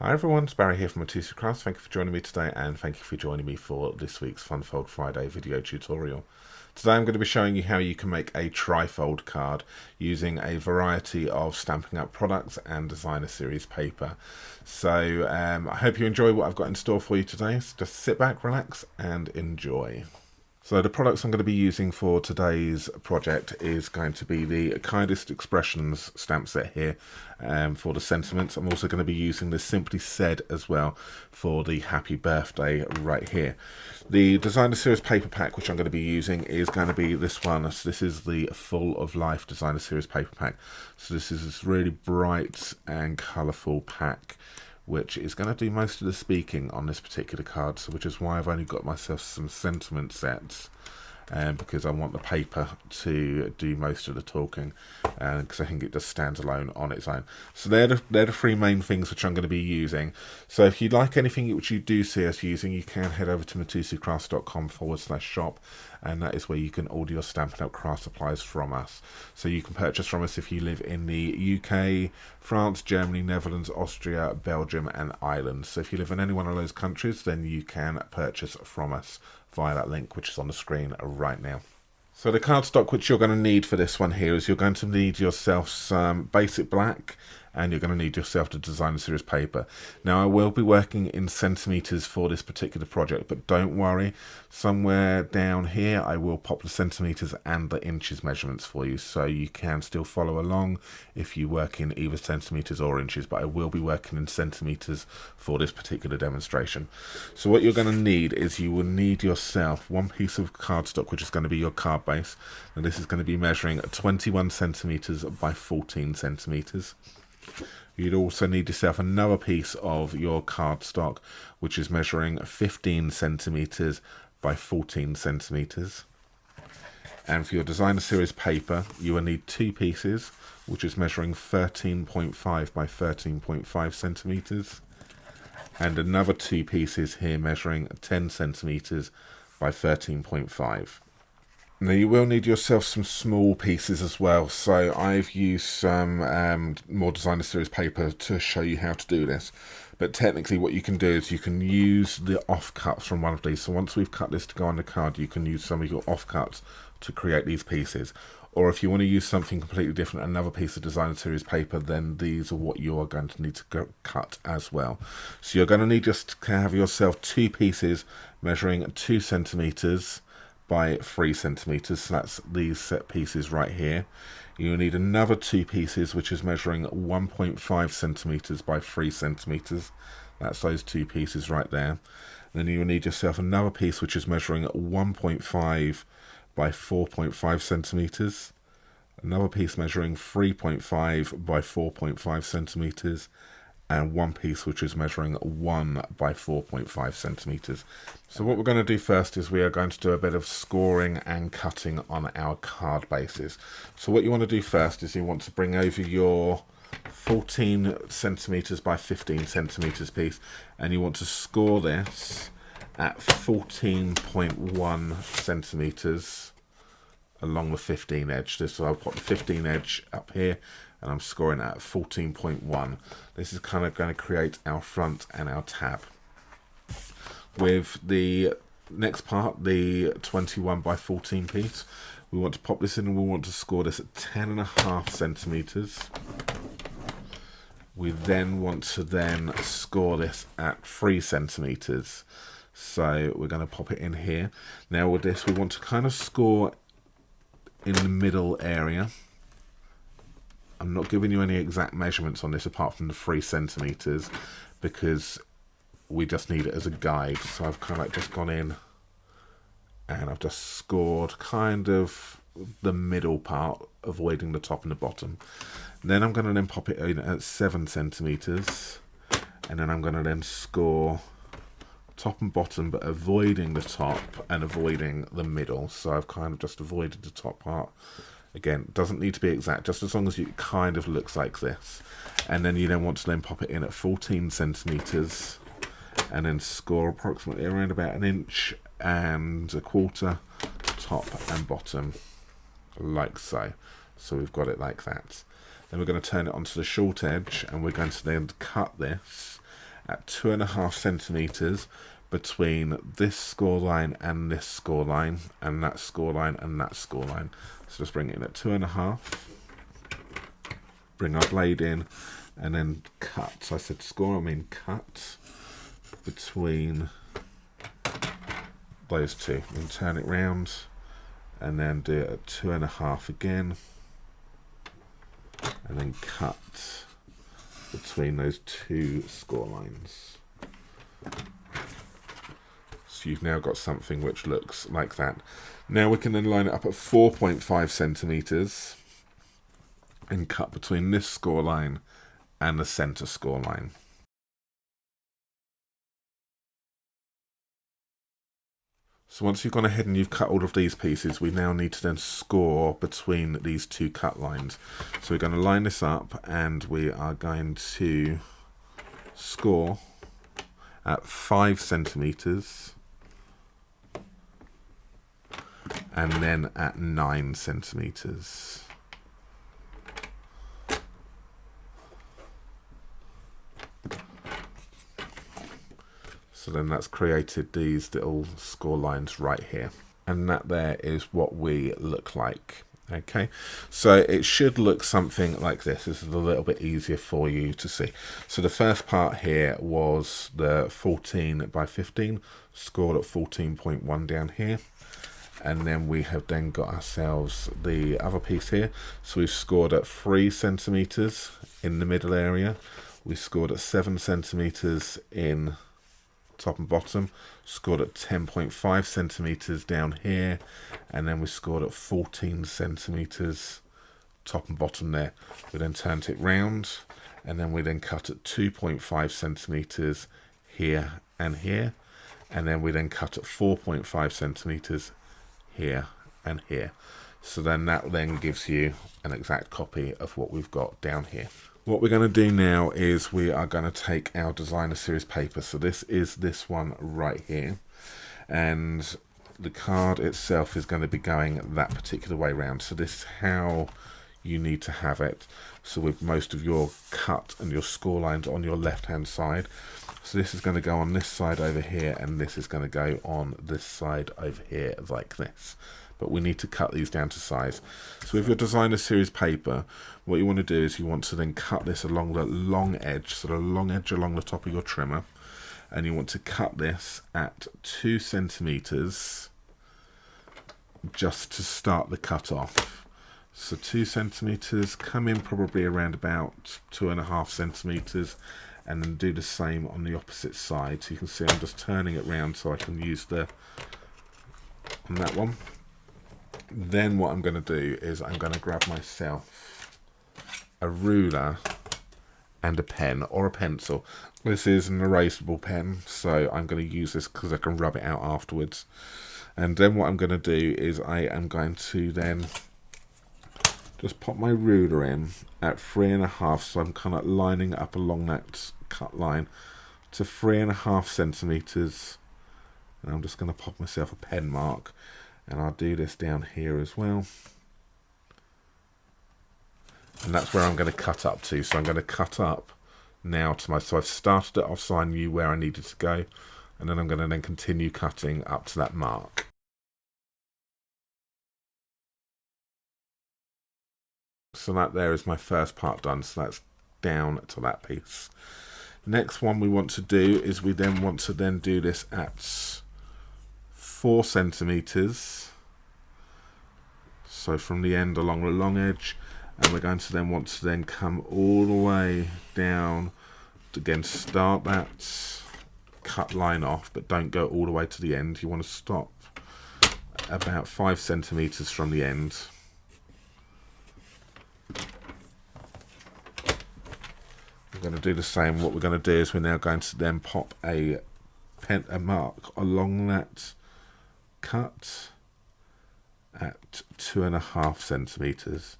Hi everyone, it's Barry here from Mitosu. Thank you for joining me today, and thank you for joining me for this week's Funfold Friday video tutorial. Today I'm going to be showing you how you can make a trifold card using a variety of Stampin' Up products and designer series paper. So I hope you enjoy what I've got in store for you today. So just sit back, relax and enjoy. So the products I'm going to be using for today's project is going to be the Kindest Expressions stamp set here for the sentiments. I'm also going to be using the Simply Said as well for the happy birthday right here. The designer series paper pack which I'm going to be using is going to be this one. So this is the Full of Life designer series paper pack. So this is this really bright and colourful pack, which is going to do most of the speaking on this particular card, so which is why I've only got myself some sentiment sets, because I want the paper to do most of the talking, because I think it just stands alone on its own. So they're the three main things which I'm going to be using. So if you'd like anything which you do see us using, you can head over to mitosucrafts.com/shop, and that is where you can order your Stampin' Up craft supplies from us. So you can purchase from us if you live in the UK, France, Germany, Netherlands, Austria, Belgium and Ireland. So if you live in any one of those countries, then you can purchase from us via that link which is on the screen right now. So the cardstock which you're going to need for this one here is you're going to need yourself some basic black, and you're going to need yourself the designer series paper. Now I will be working in centimeters for this particular project, but don't worry, somewhere down here I will pop the centimeters and the inches measurements for you, so you can still follow along if you work in either centimeters or inches, but I will be working in centimeters for this particular demonstration. So what you're going to need is you will need yourself one piece of cardstock which is going to be your card base. Now this is going to be measuring 21 centimeters by 14 centimeters. You'd also need yourself another piece of your cardstock which is measuring 15 centimeters by 14 centimeters. And for your designer series paper you will need two pieces which is measuring 13.5 by 13.5 centimeters, and another two pieces here measuring 10 centimeters by 13.5. Now you will need yourself some small pieces as well, so I've used some more designer series paper to show you how to do this. But technically what you can do is you can use the offcuts from one of these. So once we've cut this to go on the card, you can use some of your offcuts to create these pieces. Or if you want to use something completely different, another piece of designer series paper, then these are what you are going to need to cut as well. So you're going to need just to have yourself two pieces measuring 2 centimeters by 3 centimeters, so that's these set pieces right here. You'll need another two pieces which is measuring 1.5 centimeters by 3 centimeters. That's those two pieces right there. And then you'll need yourself another piece which is measuring 1.5 by 4.5 centimeters. Another piece measuring 3.5 by 4.5 centimeters. And one piece which is measuring 1 by 4.5 centimeters. So what we're going to do first is we are going to do a bit of scoring and cutting on our card bases. So what you want to do first is you want to bring over your 14 centimeters by 15 centimeters piece, and you want to score this at 14.1 centimeters along the 15 edge. So I'll put the 15 edge up here, and I'm scoring at 14.1. This is kind of going to create our front and our tab. With the next part, the 21 by 14 piece, we want to pop this in and we want to score this at 10.5 centimeters. We then want to score this at 3 centimeters. So we're going to pop it in here. Now with this, we want to kind of score in the middle area. I'm not giving you any exact measurements on this apart from the 3 centimeters because we just need it as a guide. So I've kind of just gone in and I've just scored kind of the middle part, avoiding the top and the bottom. Then I'm going to pop it in at 7 centimeters, and then I'm going to score top and bottom but avoiding the top and avoiding the middle. So I've kind of just avoided the top part. Again, doesn't need to be exact, just as long as it kind of looks like this. And then you want to pop it in at 14 centimeters and then score approximately around about 1.25 inches top and bottom, like so. So we've got it like that. Then we're going to turn it onto the short edge and we're going to then cut this at 2.5 centimeters between this score line and this score line, and that score line and that score line. So just bring it in at 2.5, bring our blade in, and then cut. So I said score, I mean cut between those two, and turn it round, and then do it at 2.5 again, and then cut between those two score lines. So you've now got something which looks like that. Now we can then line it up at 4.5 centimeters and cut between this score line and the center score line. So once you've gone ahead and you've cut all of these pieces, we now need to then score between these two cut lines. So we're going to line this up, and we are going to score at 5 centimeters and then at 9 centimeters. So then that's created these little score lines right here. And that there is what we look like. Okay, so it should look something like this. This is a little bit easier for you to see. So the first part here was the 14 by 15, scored at 14.1 down here. And then we have then got ourselves the other piece here. So we've scored at 3 centimeters in the middle area. We scored at 7 centimeters in top and bottom, scored at 10.5 centimeters down here, and then we scored at 14 centimeters top and bottom there. We then turned it round, and then we then cut at 2.5 centimeters here and here, and then we then cut at 4.5 centimeters here and here. So then that then gives you an exact copy of what we've got down here. What we're going to do now is we are going to take our designer series paper. So this is this one right here, and the card itself is going to be going that particular way round. So this is how you need to have it. So with most of your cut and your score lines on your left hand side. So this is going to go on this side over here, and this is going to go on this side over here like this. But we need to cut these down to size. So with your designer series paper, what you want to do is you want to then cut this along the long edge, so the long edge along the top of your trimmer, and you want to cut this at 2 centimeters just to start the cut off. So 2 centimeters, come in probably around about 2.5 centimeters, and then do the same on the opposite side. So you can see I'm just turning it round so I can use the on that one. Then what I'm going to do is I'm going to grab myself a ruler and a pen or a pencil. This is an erasable pen, so I'm going to use this because I can rub it out afterwards. And then what I'm going to do is I am going to then just pop my ruler in at 3.5, so I'm kind of lining it up along that cut line to 3.5 centimeters. And I'm just going to pop myself a pen mark. And I'll do this down here as well. And that's where I'm going to cut up to. So I'm going to cut up now to my, so I've started it off so I knew where I needed to go. And then I'm going to then continue cutting up to that mark. So that there is my first part done. So that's down to that piece. Next one we want to do is we then want to then do this at 4 centimeters, so from the end along the long edge, and we're going to then want to then come all the way down to again start that cut line off, but don't go all the way to the end. You want to stop about 5 centimeters from the end. We're going to do the same. What we're going to do is we're now going to then pop a mark along that cut at 2.5 centimeters.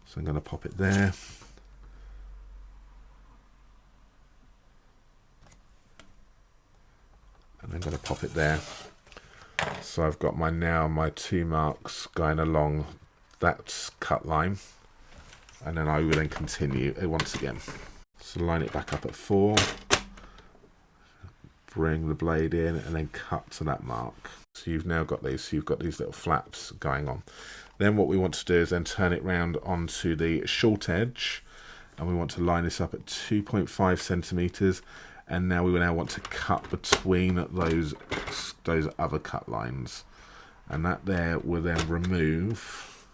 So I'm going to pop it there. And I'm going to pop it there. So I've got my 2 marks going along that cut line. And then I will then continue it once again. So line it back up at 4. bring the blade in and then cut to that mark. So you've now got these, so you've got these little flaps going on. Then what we want to do is then turn it round onto the short edge, and we want to line this up at 2.5 centimeters. And now we now want to cut between those other cut lines, and that there will then remove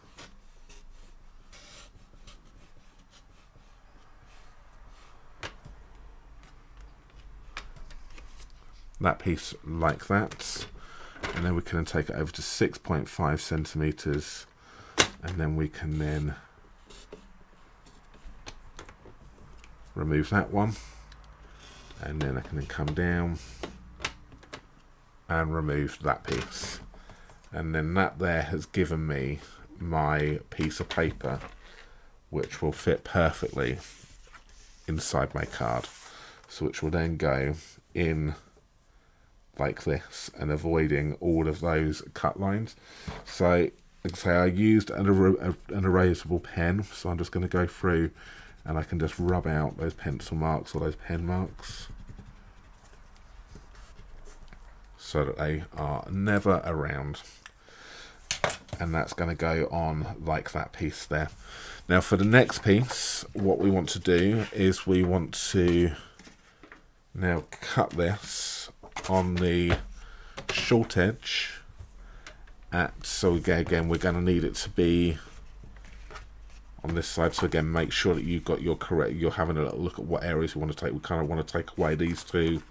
that piece like that. And then we can then take it over to 6.5 centimeters, and then we can then remove that one, and then I can then come down and remove that piece, and then that there has given me my piece of paper which will fit perfectly inside my card, so which will then go in like this and avoiding all of those cut lines. So like I say, I used an erasable pen, so I'm just going to go through and I can just rub out those pencil marks or those pen marks so that they are never around. And that's going to go on like that piece there. Now for the next piece, what we want to do is we want to now cut this on the short edge so again we're going to need it to be on this side. So again, make sure that you've got your correct, you're having a look at what areas you want to take. We kind of want to take away these two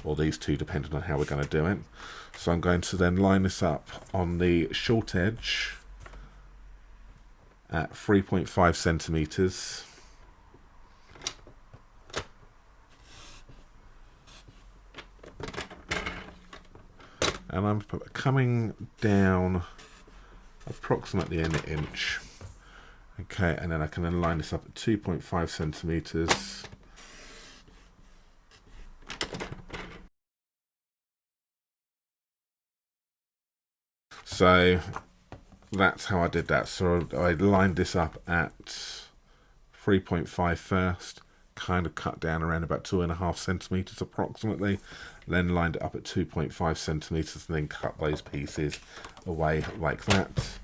or these two depending on how we're going to do it. So I'm going to then line this up on the short edge at 3.5 centimeters. And I'm coming down approximately an inch. Okay, and then I can then line this up at 2.5 centimeters. So that's how I did that. So I lined this up at 3.5 first, kind of cut down around about 2.5 centimeters approximately, then lined it up at 2.5 centimeters and then cut those pieces away like that.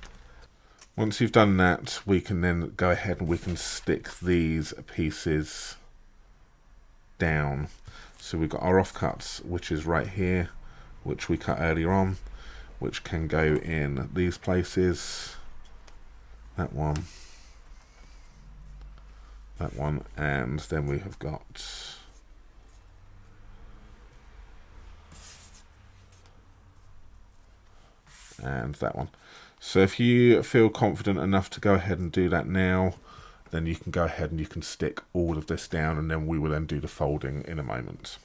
Once you've done that, we can then go ahead and we can stick these pieces down. So we've got our offcuts, which is right here, which we cut earlier on, which can go in these places, that one, and then we have got and that one. So if you feel confident enough to go ahead and do that now, then you can go ahead and you can stick all of this down, and then we will then do the folding in a moment.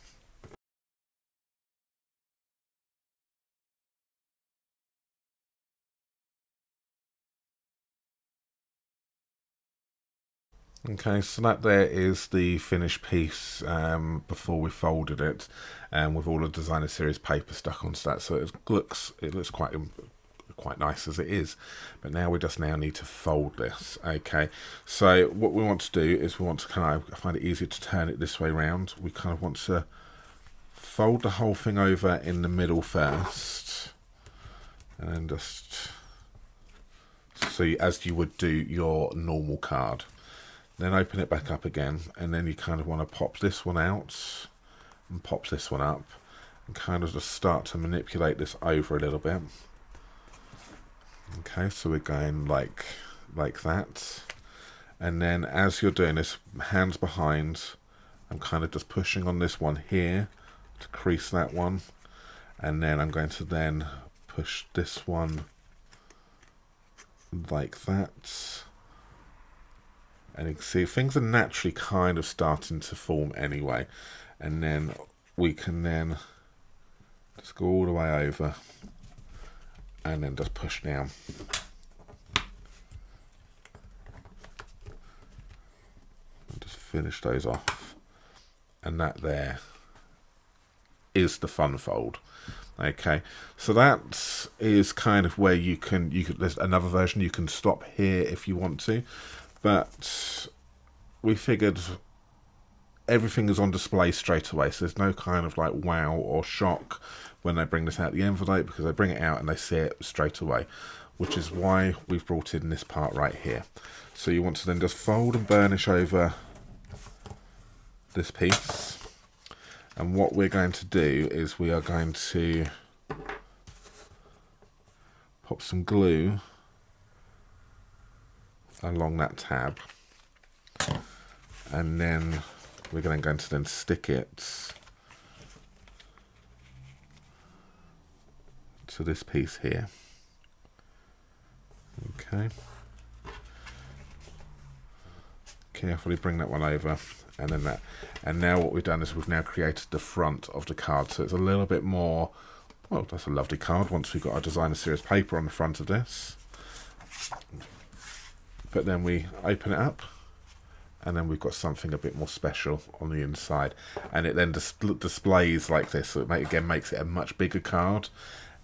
Okay, so that there is the finished piece before we folded it, with all the designer series paper stuck onto that. So it looks quite nice as it is. But now we just need to fold this. Okay, so what we want to do is we want to kind of find it easier to turn it this way round. We kind of want to fold the whole thing over in the middle first, and then just see as you would do your normal card. Then open it back up again, and then you kind of want to pop this one out and pop this one up, and kind of just start to manipulate this over a little bit. Okay, so we're going like that, and then as you're doing this, hands behind, I'm kind of just pushing on this one here to crease that one, and then I'm going to then push this one like that. And you can see things are naturally kind of starting to form anyway. And then we can then just go all the way over and then just push down. And just finish those off. And that there is the fun fold. Okay, so that is kind of where you could, there's another version, you can stop here if you want to. But we figured everything is on display straight away, so there's no kind of like wow or shock when they bring this out the envelope, because they bring it out and they see it straight away, which is why we've brought in this part right here. So you want to then just fold and burnish over this piece, and what we're going to do is we are going to pop some glue along that tab, and then we're going to then stick it to this piece here. Okay. Carefully bring that one over, and then that. And now what we've done is we've now created the front of the card, so it's a little bit more, well, that's a lovely card once we've got our designer series paper on the front of this. But then we open it up, and then we've got something a bit more special on the inside, and it then displays like this, so it again makes it a much bigger card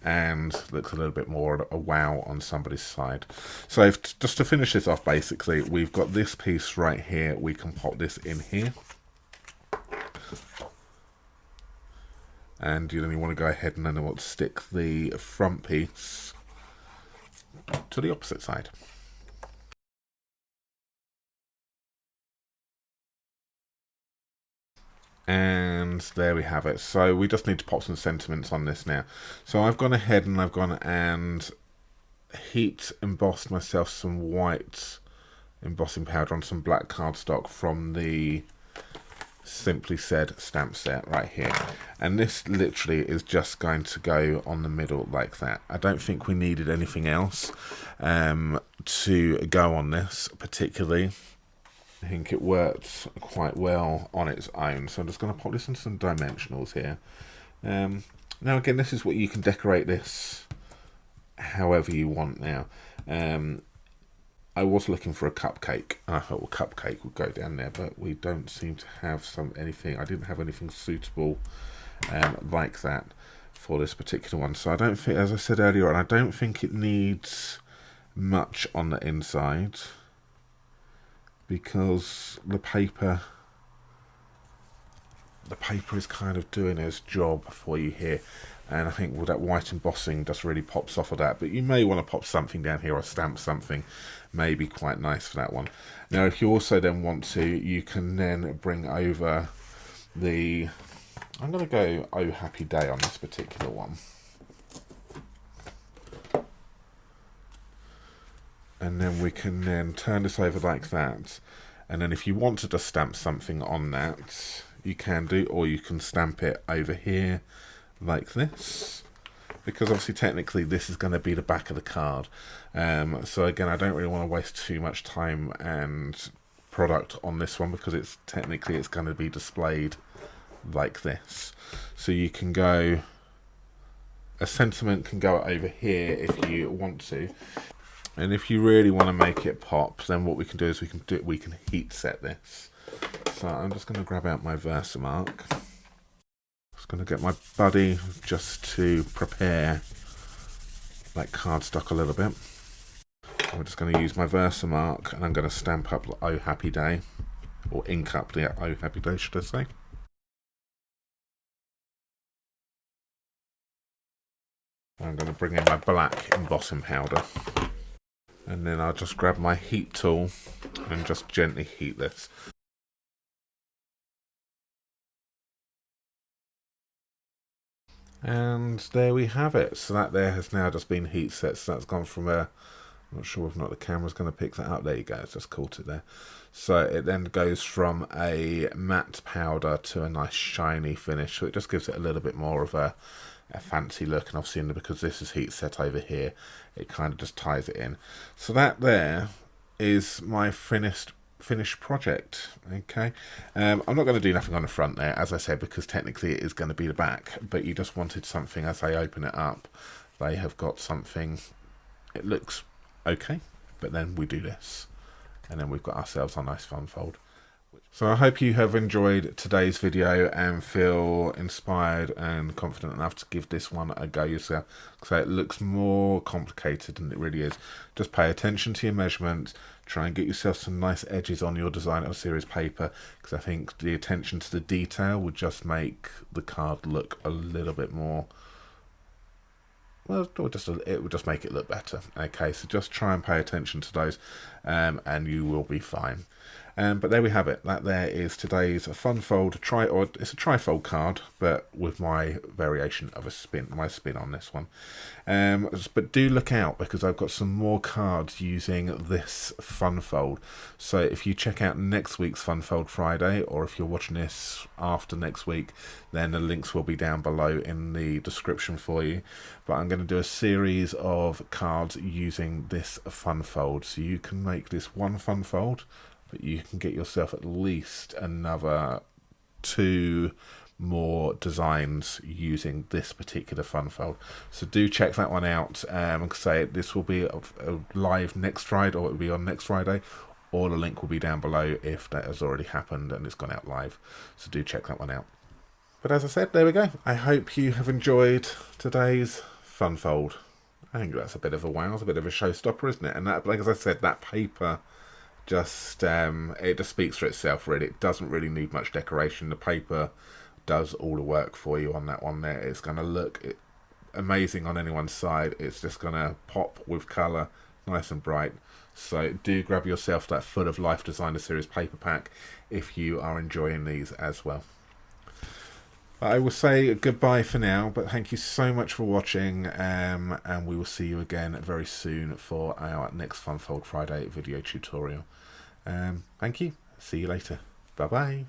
and looks a little bit more a wow on somebody's side. So just to finish this off, basically we've got this piece right here. We can pop this in here, and you want to go ahead and then we'll stick the front piece to the opposite side. And there we have it. So we just need to pop some sentiments on this now. So I've gone ahead and I've gone and heat embossed myself some white embossing powder on some black cardstock from the Simply Said stamp set right here. And this literally is just going to go on the middle like that. I don't think we needed anything else to go on this particularly. I think it works quite well on its own, so I'm just going to pop this into some dimensionals here. Now again, this is what you can decorate this however you want now. I was looking for a cupcake, and I thought, well, cupcake would go down there, but we don't seem to have anything. I didn't have anything suitable like that for this particular one, so I don't think, as I said earlier on, I don't think it needs much on the inside, because the paper is kind of doing its job for you here, and I think with that white embossing just really pops off of that. But you may want to pop something down here or stamp something, maybe quite nice for that one. Now if you also then want to, you can then bring over the, I'm going to go Oh Happy Day on this particular one. And then we can then turn this over like that, and then if you want to just stamp something on that, you can do, or you can stamp it over here like this, because obviously technically this is going to be the back of the card. So again, I don't really want to waste too much time and product on this one, because it's technically going to be displayed like this. So you can go, a sentiment can go over here if you want to. And if you really want to make it pop, then what we can do is we can heat set this. So I'm just going to grab out my Versamark. Just going to get my buddy just to prepare like cardstock a little bit. I'm just going to use my Versamark, and I'm going to stamp up Oh Happy Day, or ink up the Oh Happy Day, should I say. I'm going to bring in my black embossing powder. And then I'll just grab my heat tool and just gently heat this. And there we have it. So that there has now just been heat set. So that's gone from a, I'm not sure if not the camera's going to pick that up. There you go, it's just caught it there. So it then goes from a matte powder to a nice shiny finish. So it just gives it a little bit more of a fancy look, and obviously because this is heat set over here, it kind of just ties it in. So that there is my finished project. Okay, I'm not going to do nothing on the front there, as I said, because technically it is going to be the back, but you just wanted something, as I open it up, they have got something, it looks okay, but then we do this, and then we've got ourselves a nice fun fold. So I hope you have enjoyed today's video and feel inspired and confident enough to give this one a go yourself. So it looks more complicated than it really is. Just pay attention to your measurements, try and get yourself some nice edges on your design or series paper, because I think the attention to the detail would just make the card look a little bit more, well, it would just make it look better. Okay, so just try and pay attention to those, and you will be fine. But there we have it. That there is today's fun fold it's a tri-fold card, but with my variation of my spin on this one. But do look out, because I've got some more cards using this fun fold. So if you check out next week's Fun Fold Friday, or if you're watching this after next week, then the links will be down below in the description for you. But I'm going to do a series of cards using this fun fold, so you can make this one fun fold, but you can get yourself at least another 2 more designs using this particular fun fold. So do check that one out. And say this will be live next Friday, or it will be on next Friday, or the link will be down below if that has already happened and it's gone out live. So do check that one out. But as I said, there we go. I hope you have enjoyed today's fun fold. I think that's a bit of a wow, it's a bit of a showstopper, isn't it? And that, like as I said, that paper just it just speaks for itself, really. It doesn't really need much decoration. The paper does all the work for you on that one there. It's going to look amazing on anyone's side. It's just going to pop with colour, nice and bright. So do grab yourself that Full of Life Designer Series paper pack if you are enjoying these as well. I will say goodbye for now, but thank you so much for watching, and we will see you again very soon for our next Fun Fold Friday video tutorial. Thank you. See you later. Bye bye.